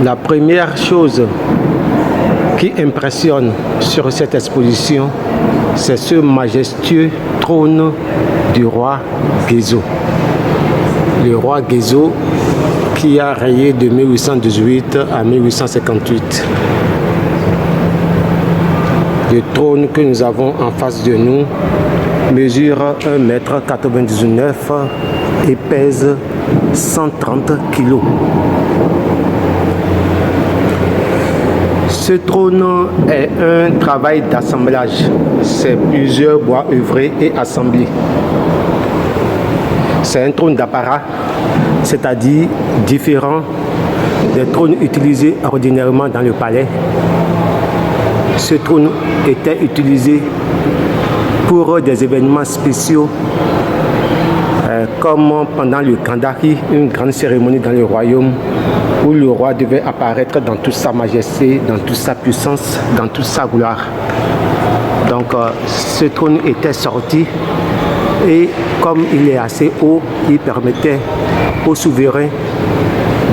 La première chose qui impressionne sur cette exposition, c'est ce majestueux trône du roi Guézo. Le roi Guézo qui a régné de 1818 à 1858. Le trône que nous avons en face de nous mesure 1,99 m et pèse 130 kg. Ce trône est un travail d'assemblage. C'est plusieurs bois œuvrés et assemblés. C'est un trône d'apparat, c'est-à-dire différent des trônes utilisés ordinairement dans le palais. Ce trône était utilisé pour des événements spéciaux comme pendant le Kandaki, une grande cérémonie dans le royaume où le roi devait apparaître dans toute sa majesté, dans toute sa puissance, dans toute sa gloire. Donc ce trône était sorti et comme il est assez haut, il permettait au souverain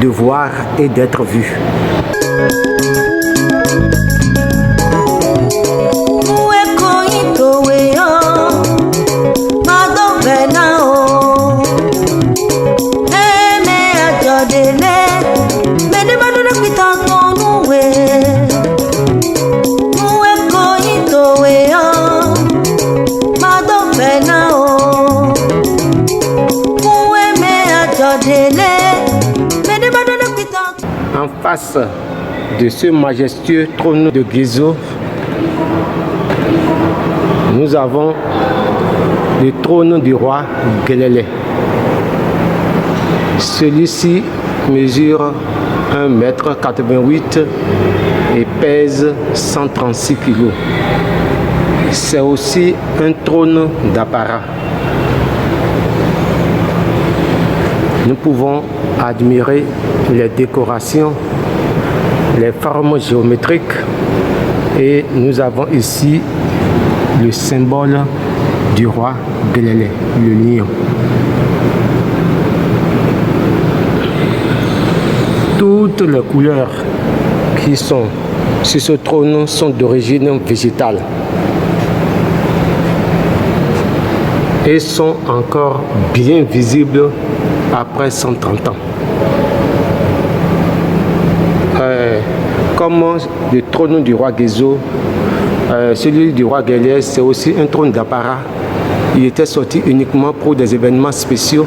de voir et d'être vu. En face de ce majestueux trône de Guézo, nous avons le trône du roi Guélélé. Celui-ci mesure 1,88 m et pèse 136 kg. C'est aussi un trône d'apparat. Nous pouvons admirer les décorations, les formes géométriques et nous avons ici le symbole du roi Guélélé, le lion. Toutes les couleurs qui sont sur ce trône sont d'origine végétale et sont encore bien visibles après 130 ans. Comme le trône du roi Guézo, celui du roi Guélélé, c'est aussi un trône d'apparat. Il était sorti uniquement pour des événements spéciaux.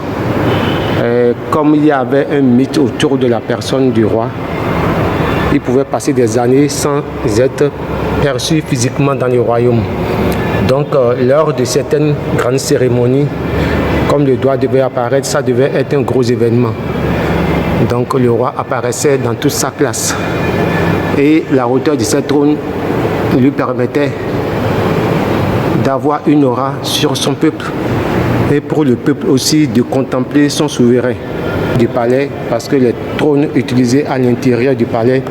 Comme il y avait un mythe autour de la personne du roi, il pouvait passer des années sans être perçu physiquement dans le royaume. Donc, lors de certaines grandes cérémonies, comme le roi devait apparaître, ça devait être un gros événement. Donc, le roi apparaissait dans toute sa classe. Et la hauteur de ce trône lui permettait d'avoir une aura sur son peuple. Et pour le peuple aussi de contempler son souverain du palais, parce que les trônes utilisés à l'intérieur du palais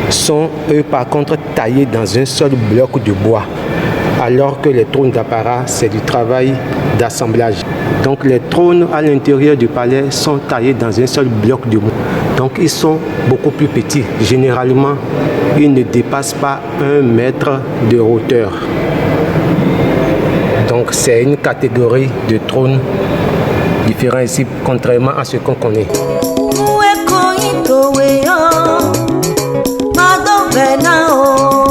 sont, eux, par contre, taillés dans un seul bloc de bois, alors que les trônes d'apparat, c'est du travail d'assemblage. Donc les trônes à l'intérieur du palais sont taillés dans un seul bloc de bois. Donc ils sont beaucoup plus petits. Généralement, ils ne dépassent pas 1 mètre de hauteur. Donc c'est une catégorie de trônes différents ici, contrairement à ce qu'on connaît. Madame